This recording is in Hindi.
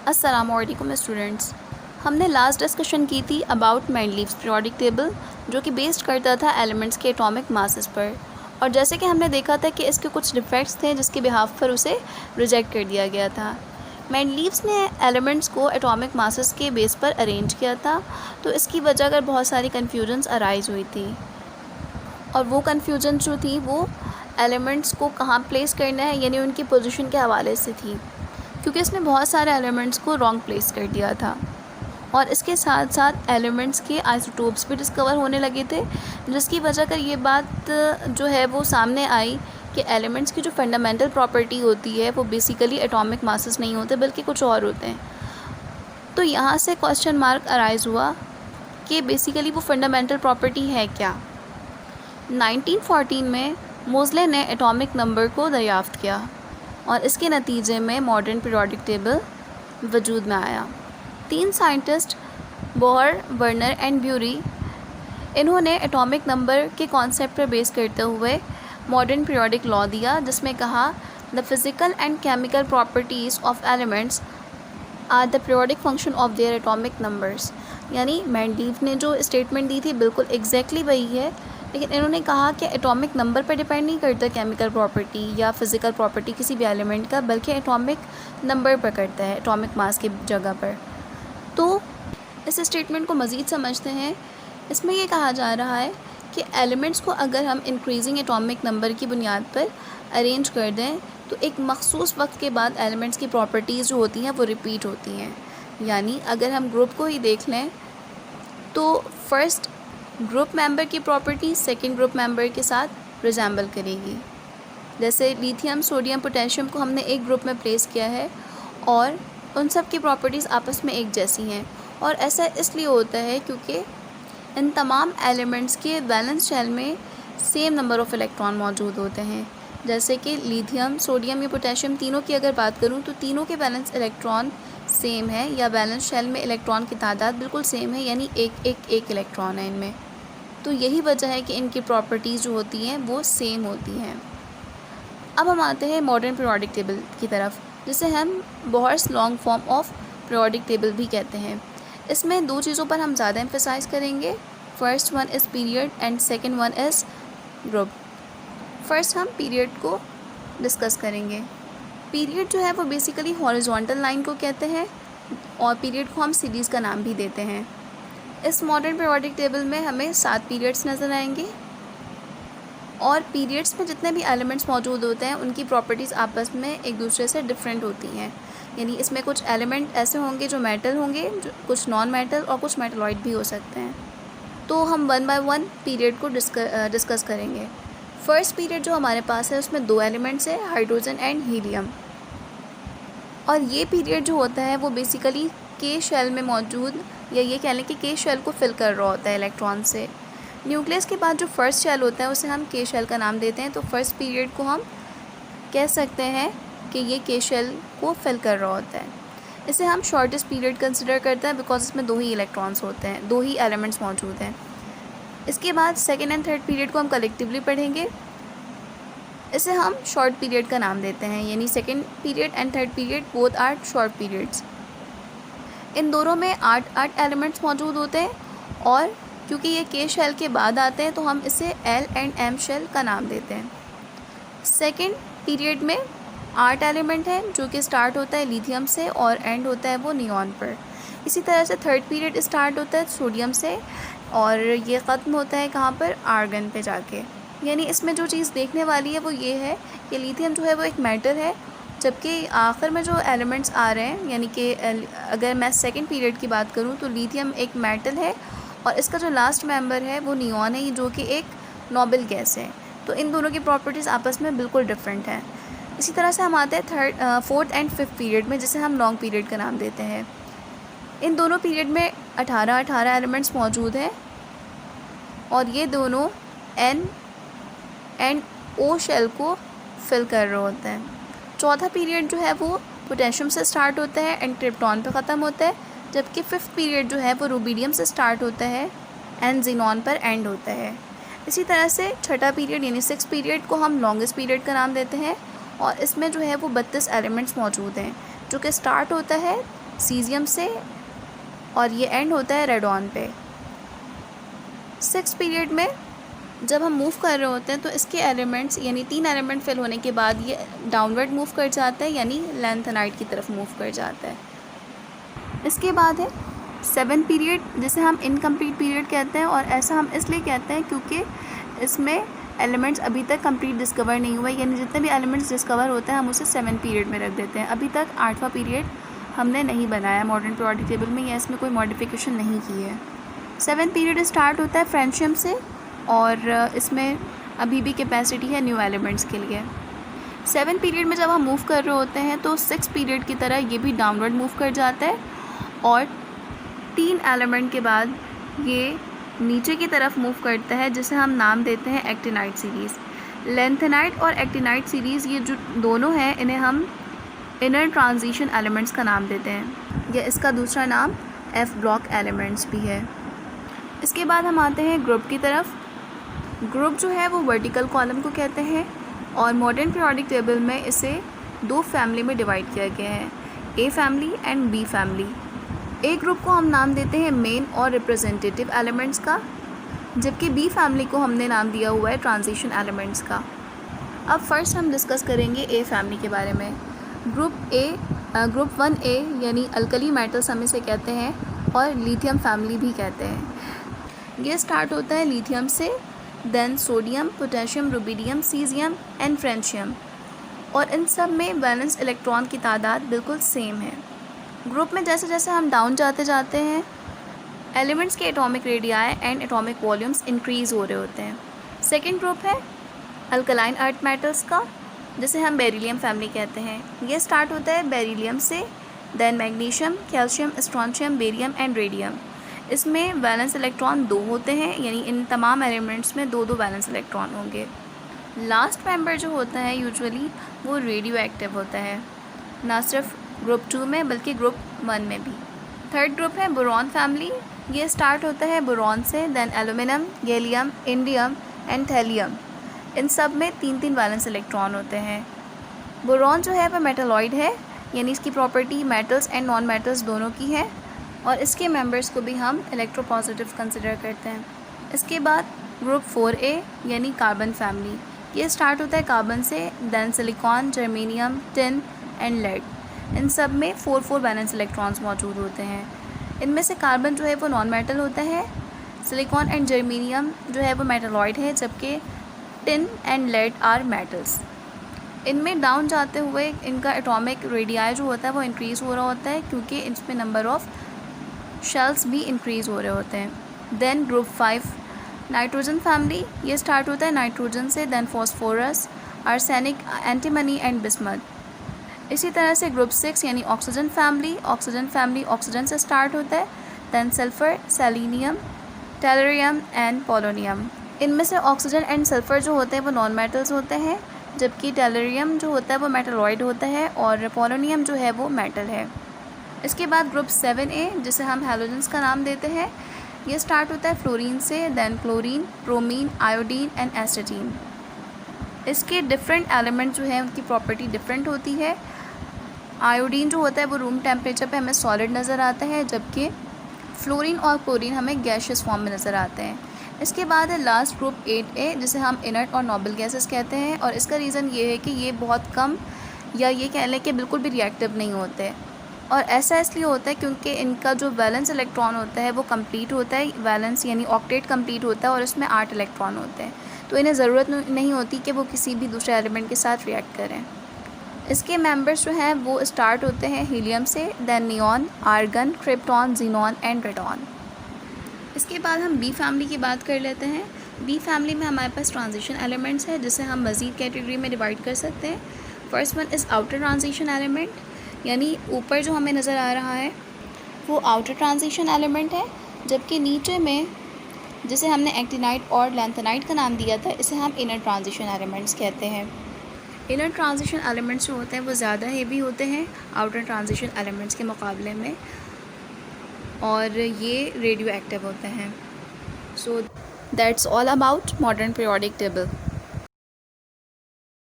अस्सलामुअलैकुम स्टूडेंट्स। हमने लास्ट डिस्कशन की थी अबाउट मेंडलीव्स पीरियोडिक टेबल, जो कि बेस्ड करता था एलिमेंट्स के एटॉमिक मासेस पर। और जैसे कि हमने देखा था कि इसके कुछ डिफेक्ट्स थे जिसके बिहाफ पर उसे रिजेक्ट कर दिया गया था। मेंडलीव्स ने एलिमेंट्स को एटॉमिक मासेस के बेस पर अरेंज किया था, तो इसकी वजह कर बहुत सारी कन्फ्यूजन्स अराइज हुई थी। और वो कन्फ्यूजन जो थी वो एलिमेंट्स को कहाँ प्लेस करना है, यानी उनकी पोजीशन के हवाले से थी, क्योंकि इसने बहुत सारे एलिमेंट्स को रॉन्ग प्लेस कर दिया था। और इसके साथ साथ एलिमेंट्स के आइसोटोप्स भी डिस्कवर होने लगे थे, जिसकी वजह कर ये बात जो है वो सामने आई कि एलिमेंट्स की जो फंडामेंटल प्रॉपर्टी होती है वो बेसिकली एटॉमिक मासेस नहीं होते बल्कि कुछ और होते हैं। तो यहाँ से क्वेश्चन मार्क अराइज हुआ कि बेसिकली वो फंडामेंटल प्रॉपर्टी है क्या। 1914 में मोज़ले ने एटॉमिक नंबर को दरियाफ्त किया और इसके नतीजे में मॉडर्न पीरियोडिक टेबल वजूद में आया। 3 scientist Bohr, Werner and Bury, इन्होंने एटॉमिक नंबर के कॉन्सेप्ट पर बेस करते हुए मॉडर्न पीरियोडिक लॉ दिया, जिसमें कहा the physical and chemical properties of elements are the periodic function of their atomic numbers. यानी मेंडलीव ने जो स्टेटमेंट दी थी बिल्कुल एग्जैक्टली वही है, लेकिन इन्होंने कहा कि एटॉमिक नंबर पर डिपेंड नहीं करता केमिकल प्रॉपर्टी या फिज़िकल प्रॉपर्टी किसी भी एलिमेंट का, बल्कि एटॉमिक नंबर पर करता है, एटॉमिक मास की जगह पर। तो इस स्टेटमेंट को मज़ीद समझते हैं। इसमें ये कहा जा रहा है कि एलिमेंट्स को अगर हम इंक्रीजिंग एटॉमिक नंबर की बुनियाद पर अरेंज कर दें तो एक मखसूस वक्त के बाद एलिमेंट्स की प्रॉपर्टीज़ जो होती हैं वो रिपीट होती हैं। यानी अगर हम ग्रुप को ही देख लें तो फर्स्ट ग्रुप मेंबर की प्रॉपर्टी सेकंड ग्रुप मेंबर के साथ रिजेंबल करेगी। जैसे लिथियम, सोडियम, पोटेशियम को हमने एक ग्रुप में प्लेस किया है और उन सब की प्रॉपर्टीज़ आपस में एक जैसी हैं। और ऐसा इसलिए होता है क्योंकि इन तमाम एलिमेंट्स के वैलेंस शेल में सेम नंबर ऑफ़ इलेक्ट्रॉन मौजूद होते हैं। जैसे कि लिथियम, सोडियम या पोटेशियम तीनों की अगर बात करूं तो तीनों के वैलेंस इलेक्ट्रॉन सेम है, या वैलेंस शेल में इलेक्ट्रॉन की तादाद बिल्कुल सेम है, यानी एक इलेक्ट्रॉन है इनमें। तो यही वजह है कि इनकी प्रॉपर्टीज़ जो होती हैं वो सेम होती हैं। अब हम आते हैं मॉडर्न पीरियोडिक टेबल की तरफ, जिसे हम Bohr's long form of periodic table भी कहते हैं। इसमें 2 चीज़ों पर हम ज़्यादा एम्फेसाइज़ करेंगे। First one is period and second one is group. First हम पीरियड को डिस्कस करेंगे। पीरियड जो है वो बेसिकली हॉरिजॉन्टल लाइन को कहते हैं और पीरियड को हम सीरीज़ का नाम भी देते हैं। इस मॉडर्न पीरियोडिक टेबल में हमें 7 पीरियड्स नज़र आएंगे और पीरियड्स में जितने भी एलिमेंट्स मौजूद होते हैं उनकी प्रॉपर्टीज़ आपस में एक दूसरे से डिफरेंट होती हैं। यानी इसमें कुछ एलिमेंट ऐसे होंगे जो मेटल होंगे, जो कुछ नॉन मेटल और कुछ मेटलॉइड भी हो सकते हैं। तो हम 1 बाय 1 पीरियड को डिस्कस करेंगे। फर्स्ट पीरियड जो हमारे पास है उसमें 2 एलिमेंट्स हैं, हाइड्रोजन एंड हीलियम। और ये पीरियड जो होता है वो बेसिकली के शेल में मौजूद, या ये कह लें कि के शेल को फिल कर रहा होता है इलेक्ट्रॉन से। न्यूक्लियस के बाद जो फर्स्ट शेल होता है उसे हम के शेल का नाम देते हैं। तो फर्स्ट पीरियड को हम कह सकते हैं कि ये के शेल को फिल कर रहा होता है। इसे हम शॉर्टेस्ट पीरियड कंसिडर करते हैं बिकॉज इसमें 2 ही इलेक्ट्रॉन्स होते हैं, 2 ही एलिमेंट्स मौजूद हैं। इसके बाद सेकेंड एंड थर्ड पीरियड को हम कलेक्टिवली पढ़ेंगे। इसे हम शॉर्ट पीरियड का नाम देते हैं, यानी second period and third period both are short periods. इन दोनों में 8 एलिमेंट्स मौजूद होते हैं और क्योंकि ये के शेल के बाद आते हैं तो हम इसे एल एंड एम शेल का नाम देते हैं। सेकेंड पीरियड में 8 एलिमेंट हैं जो कि स्टार्ट होता है लिथियम से और एंड होता है वो नियॉन पर। इसी तरह से थर्ड पीरियड स्टार्ट होता है सोडियम से और ये ख़त्म होता है कहाँ पर, आर्गन पे जाके। यानी इसमें जो चीज़ देखने वाली है वो ये है कि लिथियम जो है वो एक मेटल है, जबकि आखिर में जो एलिमेंट्स आ रहे हैं, यानी कि अगर मैं सेकंड पीरियड की बात करूँ तो लिथियम एक मेटल है और इसका जो लास्ट मेंबर है वो नियॉन है, जो कि एक नोबल गैस है। तो इन दोनों की प्रॉपर्टीज़ आपस में बिल्कुल डिफरेंट हैं। इसी तरह से हम आते हैं फोर्थ एंड फिफ्थ पीरियड में, जिसे हम लॉन्ग पीरियड का नाम देते हैं। इन दोनों पीरियड में 18 एलिमेंट्स मौजूद हैं और ये दोनों एन एंड ओ शेल को फिल कर रहे होते हैं। चौथा पीरियड जो है वो पोटेशियम से स्टार्ट होता है एंड क्रिप्टॉन पर ख़त्म होता है, जबकि फिफ्थ पीरियड जो है वो रुबीडियम से स्टार्ट होता है एंड जीनॉन पर एंड होता है। इसी तरह से छठा पीरियड यानी 6th पीरियड को हम लॉन्गेस्ट पीरियड का नाम देते हैं और इसमें जो है वो 32 एलिमेंट्स मौजूद हैं, जो कि स्टार्ट होता है सीजियम से, और ये एंड होता है रेडॉन पे। 6th पीरियड में जब हम मूव कर रहे होते हैं तो इसके एलिमेंट्स यानी 3 एलिमेंट फिल होने के बाद ये डाउनवर्ड मूव कर जाता है, यानी लैंथेनाइट की तरफ मूव कर जाता है। इसके बाद है 7th पीरियड, जिसे हम इनकम्प्लीट पीरियड कहते हैं, और ऐसा हम इसलिए कहते हैं क्योंकि इसमें एलिमेंट्स अभी तक कंप्लीट डिस्कवर नहीं हुआ, यानी जितने भी एलिमेंट्स डिस्कवर होते हैं हम उसे 7th पीरियड में रख देते हैं। अभी तक 8वां पीरियड हमने नहीं बनाया मॉडर्न पीरियोडिक टेबल में, या इसमें कोई मॉडिफिकेशन नहीं की है। 7th पीरियड स्टार्ट होता है फ्रेंशियम से, और इसमें अभी भी कैपेसिटी है न्यू एलिमेंट्स के लिए। 7th पीरियड में जब हम मूव कर रहे होते हैं तो 6th पीरियड की तरह ये भी डाउनवर्ड मूव कर जाता है, और 3 एलिमेंट के बाद ये नीचे की तरफ मूव करता है, जिसे हम नाम देते हैं एक्टिनाइट सीरीज़। लैंथेनाइट और एक्टिनाइट सीरीज़ ये जो दोनों हैं इन्हें हम इनर ट्रांजिशन एलिमेंट्स का नाम देते हैं, या इसका दूसरा नाम एफ ब्लॉक एलिमेंट्स भी है। इसके बाद हम आते हैं ग्रुप की तरफ। ग्रुप जो है वो वर्टिकल कॉलम को कहते हैं, और मॉडर्न पीरियोडिक टेबल में इसे 2 फैमिली में डिवाइड किया गया है, A family and B family. A group को हम नाम देते हैं मेन और रिप्रेजेंटेटिव एलिमेंट्स का, जबकि बी फैमिली को हमने नाम दिया हुआ है ट्रांजिशन एलिमेंट्स का। अब फर्स्ट हम डिस्कस करेंगे ए फैमिली के बारे में। ग्रुप 1A यानी अल्कली मेटल्स हम इसे कहते हैं, और लिथियम फैमिली भी कहते हैं। ये स्टार्ट होता है लिथियम से, then sodium, potassium, rubidium, caesium and francium, और इन सब में वैलेंस इलेक्ट्रॉन की तादाद बिल्कुल सेम है। ग्रुप में जैसे जैसे हम डाउन जाते हैं एलिमेंट्स के atomic radii and atomic volumes increase हो रहे होते हैं। सेकेंड ग्रुप है अल्कलाइन अर्थ मेटल्स का, जिसे हम बेरिलियम फैमिली कहते हैं। ये स्टार्ट होता है बेरिलियम से, then magnesium, calcium, strontium, barium and radium. इसमें वैलेंस इलेक्ट्रॉन 2 होते हैं, यानी इन तमाम एलिमेंट्स में 2-2 वैलेंस इलेक्ट्रॉन होंगे। लास्ट मेंबर जो होता है यूजुअली वो रेडियो एक्टिव होता है, ना सिर्फ ग्रुप 2 में बल्कि ग्रुप 1 में भी। थर्ड ग्रुप है बोरॉन फैमिली। ये स्टार्ट होता है बोरॉन से, then aluminium, gallium, indium and thallium. इन सब में 3-3 वैलेंस इलेक्ट्रॉन होते हैं। बोरॉन जो है वह मेटलॉइड है, यानी इसकी property metals and non metals दोनों की है, और इसके मेंबर्स को भी हम इलेक्ट्रोपॉजिटिव कंसिडर करते हैं। इसके बाद ग्रुप 4A यानी कार्बन फैमिली। ये स्टार्ट होता है कार्बन से, then silicon, germanium, tin and lead. इन सब में 4-4 वैलेंस इलेक्ट्रॉन्स मौजूद होते हैं। इनमें से कार्बन जो है वो नॉन मेटल होता है, सिलिकॉन एंड जर्मेनियम जो है वो मेटलॉइड है, जबकि tin and lead are metals. इनमें डाउन जाते हुए इनका एटॉमिक रेडियाई जो होता है वो इंक्रीज़ हो रहा होता है, क्योंकि इसमें नंबर ऑफ़ शेल्स भी इंक्रीज़ हो रहे होते हैं। Then group 5 nitrogen family. ये स्टार्ट होता है नाइट्रोजन से, then phosphorus, arsenic, antimony and bismuth. इसी तरह से ग्रुप 6 यानी oxygen family. Oxygen family oxygen से स्टार्ट होता है, then sulphur, selenium, tellurium and polonium. इनमें से ऑक्सीजन एंड सल्फ़र जो होते हैं वो नॉन मेटल्स होते हैं, जबकि टेलरियम जो होता है वो मेटलॉइड होता है, और पोलोनियम जो है वो मेटल है। इसके बाद ग्रुप 7A जिसे हम हैलोजेंस का नाम देते हैं। ये स्टार्ट होता है फ्लोरीन से, then chlorine, bromine, iodine and astatine. इसके डिफरेंट एलिमेंट जो हैं उनकी प्रॉपर्टी डिफरेंट होती है। आयोडीन जो होता है वो रूम टेम्परेचर पे हमें सॉलिड नज़र आता है, जबकि फ्लोरीन और क्लोरीन हमें गैशियस फॉर्म में नज़र आते हैं। इसके बाद है लास्ट ग्रुप 8A जिसे हम इनर्ट और नोबल गैसेस कहते हैं, और इसका रीज़न ये है कि ये बहुत कम, या ये कह लें कि बिल्कुल भी रिएक्टिव नहीं होते, और ऐसा इसलिए होता है क्योंकि इनका जो वैलेंस इलेक्ट्रॉन होता है वो कंप्लीट होता है, वैलेंस यानी ऑक्टेट कंप्लीट होता है, और इसमें 8 इलेक्ट्रॉन होते हैं, तो इन्हें ज़रूरत नहीं होती कि वो किसी भी दूसरे एलिमेंट के साथ रिएक्ट करें। इसके मेंबर्स जो हैं वो स्टार्ट होते हैं हीलियम से, then neon, argon, krypton, xenon and radon. इसके बाद हम बी फैमिली की बात कर लेते हैं। बी फैमिली में हमारे पास ट्रांजिशन एलिमेंट्स है, जिसे हम मज़ीद कैटेगरी में डिवाइड कर सकते हैं। First one is outer transition element, यानी ऊपर जो हमें नज़र आ रहा है वो आउटर ट्रांजिशन एलिमेंट है, जबकि नीचे में जिसे हमने एक्टिनाइट और लैंथेनाइट का नाम दिया था इसे हम इनर ट्रांजिशन एलिमेंट्स कहते हैं। इनर ट्रांजिशन एलिमेंट्स जो होते हैं वो ज़्यादा हेवी होते हैं आउटर ट्रांजिशन एलिमेंट्स के मुकाबले में, और ये रेडियो एक्टिव होते हैं। So that's all about modern periodic table.